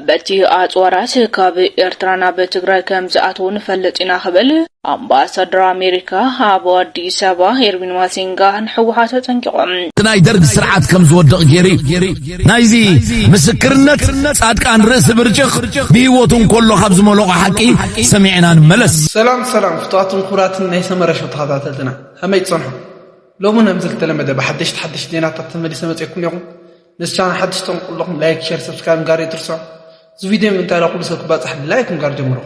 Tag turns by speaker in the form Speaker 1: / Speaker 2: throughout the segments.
Speaker 1: كبتي أطورات كاب إرترانا بتجرى كم زعتون فلتنا خبل أمباسادر أمريكا أبو أديس أبا إيرفين ماسينغا نحوها تنكقم
Speaker 2: ناي درج سرعات كم زودق جيري نايزي مسكرنت صادق عن رأس برجخ بيوتون كله خبز ملوق حقي سمعنا ملس
Speaker 3: سلام فتواتن قرات نيس مرشط هذا تلتنا هم يتصنحوا لو من نمزل تلمده بحدش تحدش دينات تتمدي سمت يكون يوم نسجان حدش تنقل لكم لايك شير سبسكرايب قاري ترسع فيديو من تاريخ لسك باصح لايك قار جمرو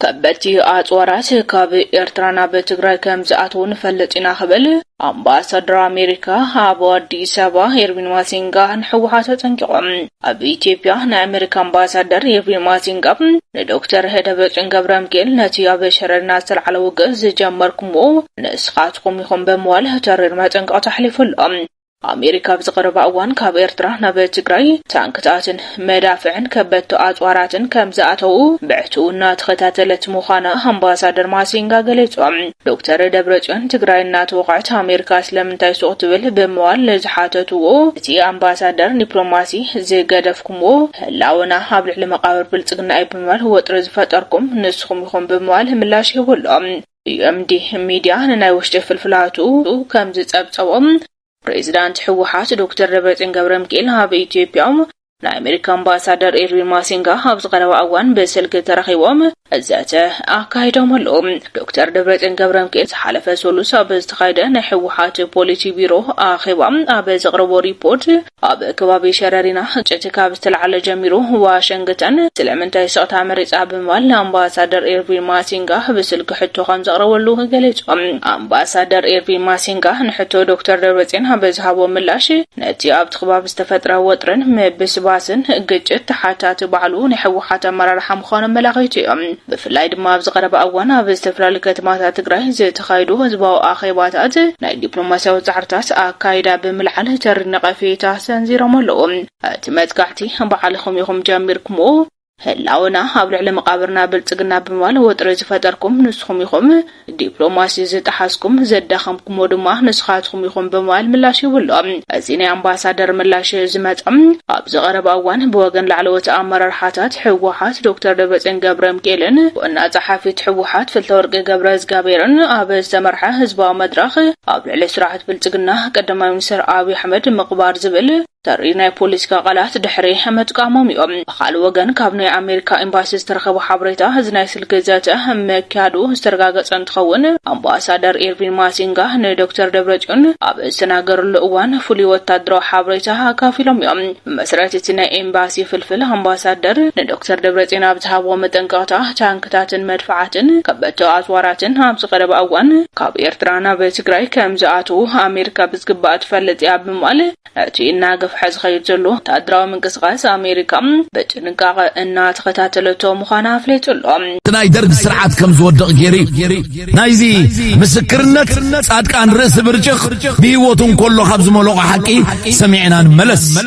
Speaker 1: كبتي أطورات كاب إرترانا بتجرى كم زعتون فلتنا خبل أمباسادر أمريكا أبو أديس أبا إيرفين ماسينغا نحوها تنكقم أبي إثيوبيا أمريكا أمباسادر إيرفين ماسينغا ندكتور هدبتن غبرامكيل نتي أبشر الناس على وجز جمركمو نسخاتكم يخم بموال ترر ما تنقع تحلف الأم أمريكا بزغرب أوان كاب إرترا نبي تجري تانكتاتن مدافعن كبتو أطواراتن كم زعتو بعتو نات ختاتلت مخانا أمباسادر ماسينغا قلتوم دكتور دبرتون تجري نات وقعت أمريكا سلم تايسوق تبل بموال لزحاتتو تي أمباسادر دبلوماسي زي قدفكمو هلاونا حبل المقابر بالتقنا أي بموال هو ترز فتركم نسخم يخم بموال ملاش يقولهم يمدي ميديا نايوشت في الفلاتو كم زتابتوم بريزيدنت حوحات دكتور دبرتون غبرامكيل هاب إثيوبيا الأمريكان أمباسادر إيرفين ماسينغا حبس قروا أوان بسلك ترخيوم الزاته أكايدهم اللوم دكتور دبرتون غبرامكيل حلف سولوسا بستخايدة نحوحات بوليتي بيرو آخوام أبز قربو ريبورت أب كبابي شرارينا جتكا بستلعال جميرو واشنغتن سلمنتاي سوت أمريكا أبموال أمباسادر إيرفين ماسينغا بسلك حتو خمز قروالو قلتهم أمباسادر إيرفين ماسينغا نحتو دكتور دبرتون هبز هابو ملاش نتي أبت خباب استفترا وطرن مبسبا باسن جت حتى بعلو نحوحات مرر حمخان ملاقيتهم بفلاي دما بزقرب أوان باستفرال كتمات تجري زي تخايدو زباو آخيباتات ناي دبلوماسيا وزعرتات أكايدا بملعن ترنق في تحسن زيرو ملوم تمت قعتي بعلهم يهم جاميركمو هلاونا حبل على مقابرنا بلتقنا بمال وطرز فتركم نسخم يخم دبلوماسي زتحاسكم زدخمكم ودما نسخاتكم يخم بمال ملاشي ولهم ازيني أمباسادر ملاشي زمتم أبز غرب أوان بوغن لعلوة أمرر حاتات حوحات دكتور دبرتون غبرامكيلن وأن صحافة حوحات في الثورق غبرز غابيرن أبز تمرحة هزبا مدرخ قبل على سراحة بلتقنا قدم منسر أبي حمد مقبار زبل ترينا بوليسكا قالات دحري حمد قامهم يوم خال وغن كابني أمريكا إمباسي استرخبوا حبريتا هزناي سلكزاته هم كادو استرغاقت انتخون أمباسادر إيرفين ماسينغا ندكتور دبرتون أب سناقر الأوان فولي وتادرو حبريتا كافلهم يوم مسراتتنا إمباسي فلفل أمباسادر ندكتور دبرتون أبتهابو متنقاتا تانكتاتن مدفعاتن كبتو أزواراتن هابس غرب أوان كاب إرترانا بتجراي كمزاعتو أمريكا بسقبات فلتي أب ممال نأتي ناقف حز خير زلو تادراو من قصغاس أمريكا بتنقاق إنا تختاتلتو مخانا فليتلو
Speaker 2: ناي درج سرعات كم زودق جيري نايزي مسكرنت صادق عن رأس برجخ بيوتون كله خبز ملوق حقي سمعنا ملس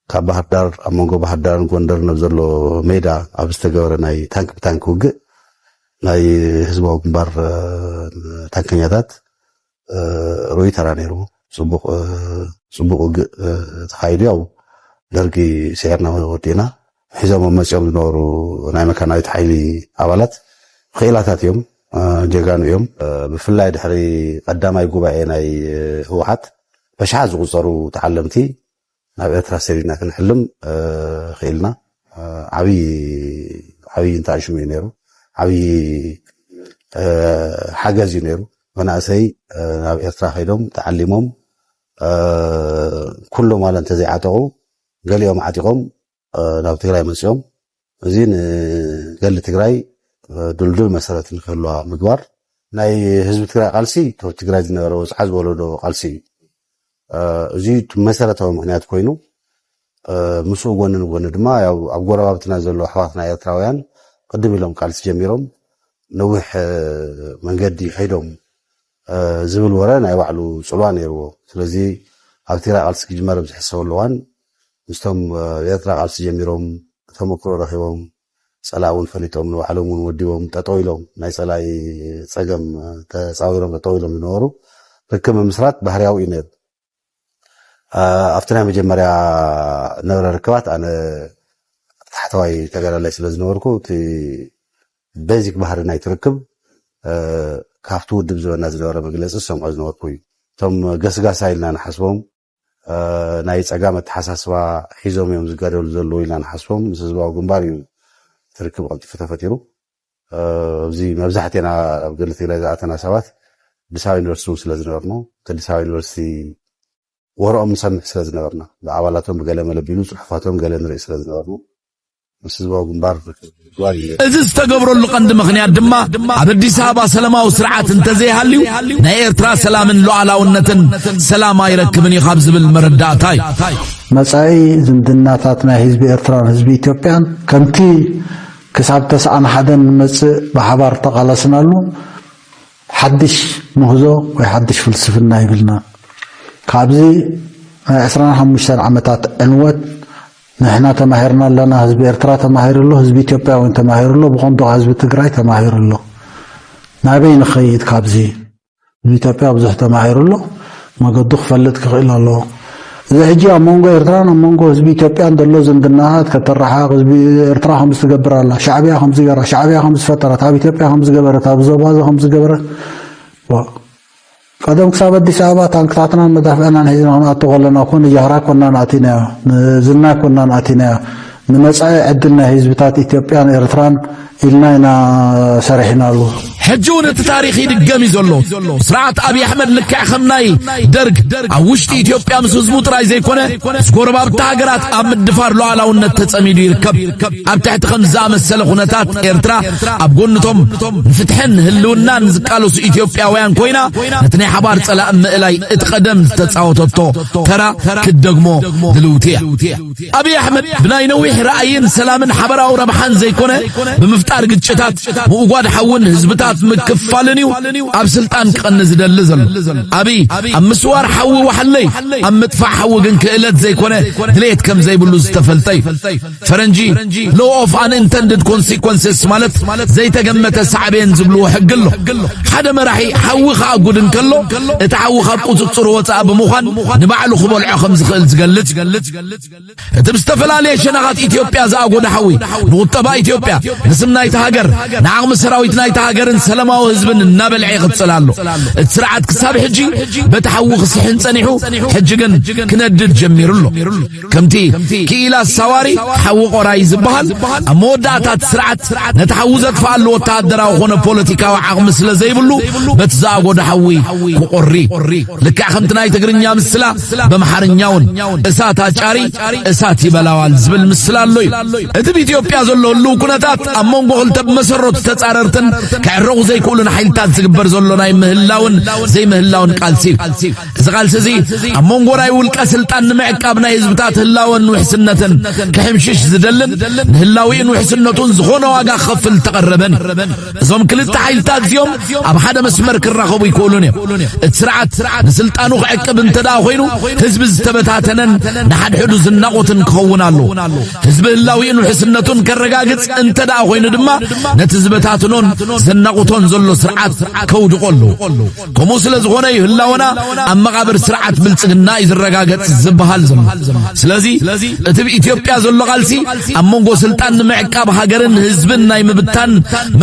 Speaker 4: كبحر دار أمونغو بحر دار غوندر نبزلو ميدا أبستغور ناي تانك وغ ناي حزبو كبار تانكنياتات روي ترانيرو صبوق تخايديو درجي سيرنا ودينا حزام مسيوم نورو ناي مكانايت حيلي أولات خيلاتات يوم جيغانو يوم بفلاي دحري قداماي غوباي ناي هوحات بشحاز غصرو تعلمتي ناب إرترا سيرينا كنحلم خيلنا عبي انتعشو نيرو عبي حاجز نيرو وناسي ناب إرترا خيلهم تعلمهم كله مال انت زي عتقو قال يوم عتقهم ناب تجراي مسيوم زين قال تجراي دلدل مسألة نخلوها مقبار ناي حزب تجراي قالسي تو تجراي زنورو حزب ولدو قالسي زي مسألة مهنيات كوينو مسو غونن دما ياو اب غرابتنا زلو حواتنا ايرتراويان قدم لهم قالس جميرهم نوح منقدي خيدهم زبل ورانا يوعلو صلوان يرو سلازي ابتراء قالس جمار بزحسو اللوان مستهم يطرق قالس جميرهم تمكرو رخيبهم صلاون فليتهم نوحلهم ونوديهم تطويلهم ناي صلاي صقم تصاويرهم تطويلهم ينورو ركم مسرات بحرياو ينير افتنا مجمريا نبر ركبات انا ታሕተዋይ ተጋዳላይ ስለ ዝነበርኩ እቲ ቤዚክ ባህሪ ናይ ትርክብ ካብቲ ውድብ ዝበና ዝነበረ መግለፂ ሰምዖ ዝነበርኩ እዩ እቶም ገስጋሳ ኢልና ንሓስቦም ናይ ፀጋም ኣተሓሳስባ ሒዞም እዮም ዝጋደሉ ዘለዉ ኢልና ንሓስቦም ምስ ህዝባዊ ግንባር እዩ ትርክብ ቀልጢፉ ተፈጢሩ ኣብዚ መብዛሕትና ኣብ ገለ ትግራይ ዝኣተና ሰባት ኣዲስ ኣበባ ዩኒቨርሲቲ ስለ ዝነበርና ኣዲስ ኣበባ ዩኒቨርሲቲ ወርኦም ንሰምዕ ስለ ዝነበርና ብኣባላቶም ገለ መለቢሉ ፅሑፋቶም ገለ ንርኢ ስለ ዝነበርና ምስ ህዝባዊ ግንባር
Speaker 2: እዚ ዝተገብረሉ ቀንዲ ምክንያት ድማ ኣብ ኣዲስ ኣበባ ሰላማዊ ስርዓት እንተዘይሃልዩ ናይ ኤርትራ ሰላምን ሉዓላውነትን ሰላም ኣይረክብን እዩ ካብ ዝብል መረዳእታ እዩ
Speaker 5: መጻኢ ዝምድናታት ናይ ህዝቢ ኤርትራን ህዝቢ ኢትዮጵያን ከምቲ ክሳብ ተስዓን ሓደን ንመፅእ ብሓባር ተቃለስናሉ ሓድሽ ምህዞ ወይ ሓድሽ ፍልስፍና ይብልና ካብዚ 25 ዓመታት ዕንወት ንሕና ተማሂርና ኣለና ህዝቢ ኤርትራ ተማሂሩሎ ህዝቢ ኢትዮጵያ እውን ተማሂሩሎ ብኾንዶ ህዝቢ ትግራይ ተማሂሩሎ ናበይ ንኸይድ ካብዚ ህዝቢ ኢትዮጵያ ብዙሕ ተማሂሩሎ መገዱ ክፈልጥ ክኽእል ኣሎ እዚ ሕጂ ኣብ መንጎ ኤርትራን ኣብ መንጎ ህዝቢ ኢትዮጵያን ዘሎ ዝምድናታት ከተራሓቕ ህዝቢ ኤርትራ ከምዚ ትገብር ኣላ ሻዕብያ ከምዚ ገይራ ሻዕብያ ከምዚ ፈጠረት ኣብ ኢትዮጵያ ከምዚ ገበረት ኣብ ዞባ ከምዚ ገበረት ቀደም ክሳብ ኣዲስ ኣበባ ታንክታትናን መዳፍዕናን ሒዝና ክንኣቱ ከለና እኮ ንጃህራ ኮና ንኣቲናዮ ንዝና ኮና ንኣቲናዮ ንመጻኢ ዕድል ናይ ህዝብታት ኢትዮጵያን ኤርትራን ኢልና ኢና ሰሪሕናሉ
Speaker 2: ሕጂ እውን እቲ ታሪክ ይድገም እዩ ዘሎ ስርዓት ኣብይ ኣሕመድ ልክዕ ከም ናይ ደርግ ኣብ ውሽጢ ኢትዮጵያ ምስ ህዝቡ ጥራይ ዘይኮነ ምስ ጎረባብቲ ሃገራት ኣብ ምድፋር ሉዓላውነት ተጸሚዱ ይርከብ ኣብ ትሕቲ ከምዚ ዝኣመሰለ ኩነታት ኤርትራ ኣብ ጎንቶም ንፍትሕን ህልውናን ዝቃለሱ ኢትዮጵያውያን ኮይና ነቲ ናይ ሓባር ፀላእ ምእላይ እቲ ቀደም ዝተፃወተቶ ተራ ክደግሞ ድልውቲ እያ ኣብይ ኣሕመድ ብናይ ነዊሕ ረኣይን ሰላምን ሓበራዊ ረብሓን ዘይኮነ ብምፍጣር ግጭታት ምኡጓድ ሓውን ህዝብታት ምክፋልን እዩ ኣብ ስልጣን ክቐንዝ ዝደሊ ዘሎ ኣብይ ኣብ ምስዋር ሓዊ ወሓለይ ኣብ ምጥፋዕ ሓዊ ግን ክእለት ዘይኮነ ድሌት ከም ዘይብሉ ዝተፈልጠ እዩ ፈረንጂ ሎው ኦፍ አንኢንተንድድ ኮንሲኮንስስ ማለት ዘይተገመተ ሳዕቤን ዝብልዎ ሕጊ ኣሎ ሓደ መራሒ ሓዊ ከኣጉድ እንከሎ እቲ ሓዊ ካብ ቁፅፅር ወፃእ ብምዃን ንባዕሉ ክበልዖ ከም ዝኽእል ዝገልጽ እቲ ብዝተፈላለየ ሸነኻት ኢትዮጵያ ዝኣጎደ ሓዊ ንቁጠባ ኢትዮጵያ ንስም ናይቲ ሃገር ንዓቕሚ ሰራዊት ናይቲ ሃገርን ሰላማዊ ህዝብን እናበልዐ ይቕፅል ኣሎ እቲ ስርዓት ክሳብ ሕጂ በቲ ሓዊ ክስሕን ፀኒሑ ሕጂ ግን ክነድድ ጀሚሩሎ ከምቲ ክኢላ ሳዋሪ ሓዊ ቆራይ ዝበሃል ኣብ መወዳእታት ስርዓት ነቲ ሓዊ ዘጥፍኣሉ ወታደራዊ ኮነ ፖለቲካዊ ዓቕሚ ስለ ዘይብሉ በቲ ዝኣጎደ ሓዊ ክቆሪ ልክዕ ከምቲ ናይ ትግርኛ ምስላ በመሓርኛውን እሳት ኣጫሪ እሳት ይበላዋል ዝብል ምስላ ኣሎ እዩ እቲ ብኢትዮጵያ ዘሎ ህልው ኩነታት ኣብ መንጎ ክልተ ብመሰረቱ ተጻረርትን ክዕረቑ ዘይክእሉን ሓይልታት ዝግበር ዘሎ ናይ ምህላውን ዘይምህላውን ቃልሲ እዚ ቃልሲ እዚ ኣብ መንጎ ናይ ውልቀ ስልጣን ንምዕቃብ ናይ ህዝብታት ህላውን ውሕስነትን ክሕምሽሽ ዝደልን ንህላዊን ውሕስነቱን ዝኾነ ዋጋ ክኸፍል ተቐረበን እዞም ክልተ ሓይልታት እዚኦም ኣብ ሓደ መስመር ክራኸቡ ይክእሉን እዮም እቲ ስርዓት ንስልጣኑ ክዕቅብ እንተደኣ ኮይኑ ህዝቢ ዝተበታተነን ንሓድሕዱ ዝናቆትን ክኸውን ኣሎ ህዝቢ ህላዊን ውሕስነቱን ከረጋግጽ እንተደኣ ኮይኑ ድማ ነቲ ዝበታትኖን ዘናቁቶን ዘሎ ስርዓት ከውድቆሉ ከምኡ ስለ ዝኾነ ህላውና ኣብ መቃብር ስርዓት ብልጽግና ይዝረጋገጽ ዝበሃል ዘሎ ስለዚ እቲ ብኢትዮጵያ ዘሎ ቃልሲ ኣብ መንጎ ስልጣን ንምዕቃብ ሃገርን ህዝብን ናይ ምብታን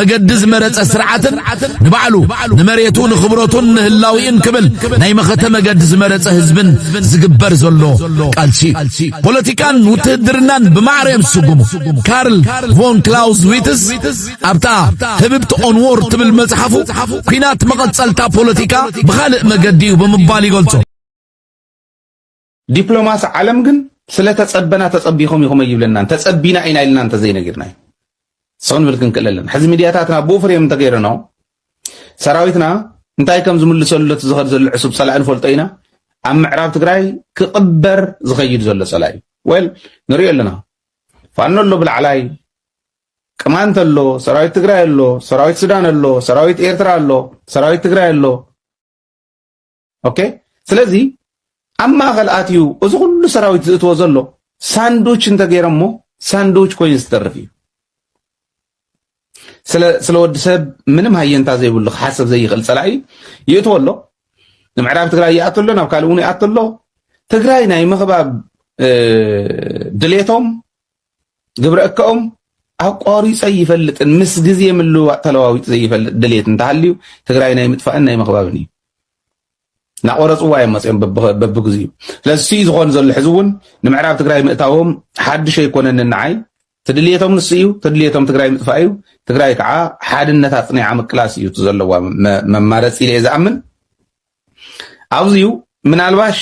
Speaker 2: መገዲ ዝመረፀ ስርዓትን ንባዕሉ ንመሬቱ ንኽብረቱን ንህላዊን ክብል ናይ መኸተ መገዲ ዝመረፀ ህዝብን ዝግበር ዘሎ ቃልሲ ፖለቲካን ውትድርናን ብማዕርዮም ዝስጉሙ ካርል ቮን ክላውዝዊትስ ኣብታ ህብብቲ ኦንዎር ትብል መጽሓፉ ኩናት መቐጸልታ ፖለቲካ ብኻልእ መገዲ እዩ ብምባል ይገልጾ
Speaker 6: ዲፕሎማሲ ዓለም ግን ስለተጸበና ተጸቢኹም ኢኹም ይብለና ተጸቢና ኢና ኢልና እንተዘይነጊርና ሰውን ብልክን ክለለን ሕዚ ሚድያታትና ብፍሬም ተገይረና ሰራዊትና እንታይ ከም ዝምልሰሉ ዝኸድ ዘሎ ዕሱብ ሰላዕን ፈልጦ ኢና ኣብ ምዕራብ ትግራይ ክቕበር ዝኸይድ ዘሎ ሰላይ ወል ንሪኦ ኣለና ፋኖ ኣሎ ብላዕላይ ቅማንት ኣሎ ሰራዊት ትግራይ ኣሎ ሰራዊት ሱዳን ኣሎ ሰራዊት ኤርትራ ኣሎ ሰራዊት ትግራይ ኣሎ ኦኬ ስለዚ ኣብ ማእኸል ኣትዩ እዚ ኩሉ ሰራዊት ዝእትዎ ዘሎ ሳንዱች እንተገይረሞ ሳንዱች ኮይኑ ዝተርፍ እዩ ስለ ወዲ ሰብ ምንም ሃየንታ ዘይብሉ ክሓስብ ዘይኽእል ፀላኢ ይእትዎ ኣሎ ንምዕራብ ትግራይ ይኣቱ ኣሎ ናብ ካልእ እውን ይኣቱ ኣሎ ትግራይ ናይ ምኽባብ ድሌቶም ግብረከኦም አቋሪፀ ይፈልጥን ምስ ግዜ ምልዋጥ ተለዋዊጥ ዘይፈልጥ ድሌት እንታልዩ ትግራይ ናይ ምጥፋእን ናይ መኽባብን እዩ ናቆረጽዋ የመጽም በብግዚኡ ስለዚ ዝኾን ዘሎ ሕዝቡን ንምዕራብ ትግራይ ምእታዎም ሓድሽ ኣይኮነን ንዓይ ትድልየቶም ንስዩ ትድልየቶም ትግራይ ምጥፋእዩ ትግራይ ከዓ ሓድነት አጽኒዓ ምቅላስ እዩ ዘለዋ መማረጽ ኢለ ዝኣምን ኣብዚዩ ምናልባሽ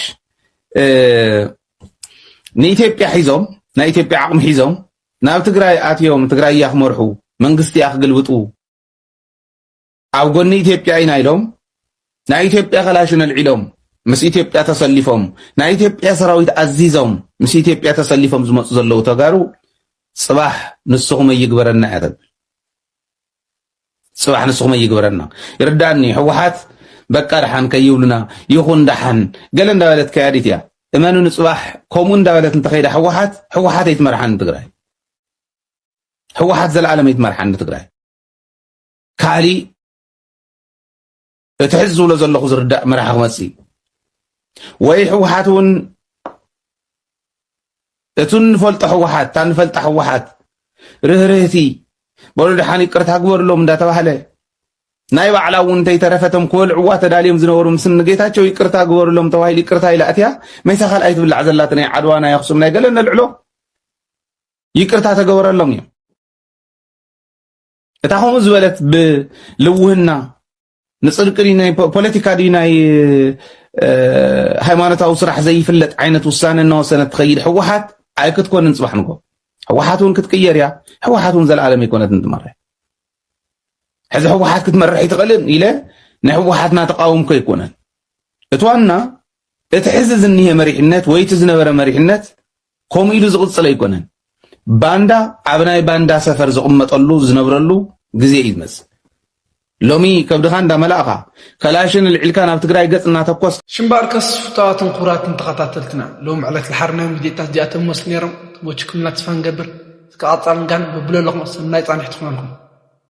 Speaker 6: ንኢትዮጵያ ሒዞም ናይ ኢትዮጵያ ዓቕሚ ሒዞም ናብ ትግራይ ኣትዮም ትግራይ ያኽመርሑ መንግስቲ ያኽግልብጡ ኣብ ጎኒ ኢትዮጵያ ኢና ኢሎም ናይ ኢትዮጵያ ከላሽን አልዒሎም ምስ ኢትዮጵያ ተሰሊፎም ናይ ኢትዮጵያ ሰራዊት አዚዞም ምስ ኢትዮጵያ ተሰሊፎም ዝመጹ ዘለው ተጋሩ ጽባህ ንስኹም ይግበረና ያተብ ጽባህ ንስኹም ይግበረና ይርዳኒ ህወሓት በቃ ደሓን ከይብሉና ይኹን ደሓን ገለ እንዳበለት ከያዲት ያ እመኑ ንጽባህ ከምኡ እንዳበለት እንተኸይዳ ህወሓት ይትመርሓን ትግራይ ህወሓት ዘላለም ይትመርሓን ትግራይ ካሊ እትሕዝብሎ ዘለኹ ዝርዳእ መራሒ ክመጽእ ወይ ህወሓትን እቱን ፈልጦ ህወሓት ታንፈልጣ ህወሓት ርህርህቲ በሉ ደሓን ይቅርታ ግበርሎም እንዳተባህለ ናይ ባዕላ እውን እንተይተረፈቶም ክበልዕዋ ተዳልዮም ዝነበሩ ምስ ንጌታቸው ይቅርታ ግበርሎም ተባሂሉ ይቅርታ ኢላእትያ መይሳ ካልኣይ ትብላዕ ዘላት ናይ ዓድዋ ናይ ኣኽሱም ናይ ገለ ነልዕሎ ይቅርታ ተገበረሎም እዮም እታ ከምኡ ዝበለት ብልውህና ንጽድቅ ናይ ፖለቲካ ዲ ናይ ሃይማኖታዊ ስራሕ ዘይፍለጥ ዓይነት ውሳነ እናወሰነት ትኸይድ ህወሓት ኣይክትኮንን ጽባሕ ንጎ ህወሓትን ክትቅየር ያ ህወሓትን ዘላለም ይኮነት እንትመርሕ ሕዚ ህወሓት ክትመርሕ ይትኽእልን ኢለ ናይ ህወሓትና ተቃወምኮ ይኮነን እትዋና እቲ ሕዚ ዝኒሄ መሪሕነት ወይ እቲ ዝነበረ መሪሕነት ከምኡ ኢሉ ዝቕጽል ኣይኮነን ባንዳ ኣብ ናይ ባንዳ ሰፈር ዝቕመጠሉ ዝነብረሉ ግዜ እዩ ዝመጽእ ሎሚ ከብድኻ እንዳመላእኻ ከላሽን ልዕልካ ናብ ትግራይ ገጽ እናተኮስ
Speaker 3: ሽምባርከስ ፍታዋትን ኩራትን ተኸታተልትና ሎም ዕለት ለሓርና ሚዲያታት ዚኣቶም መስል ነይሮም ሞችክምና ተስፋ ንገብር ዝከቓጻልን ጋን በብለለኹም ሰናይ ጻንሕ ትኾነልኩም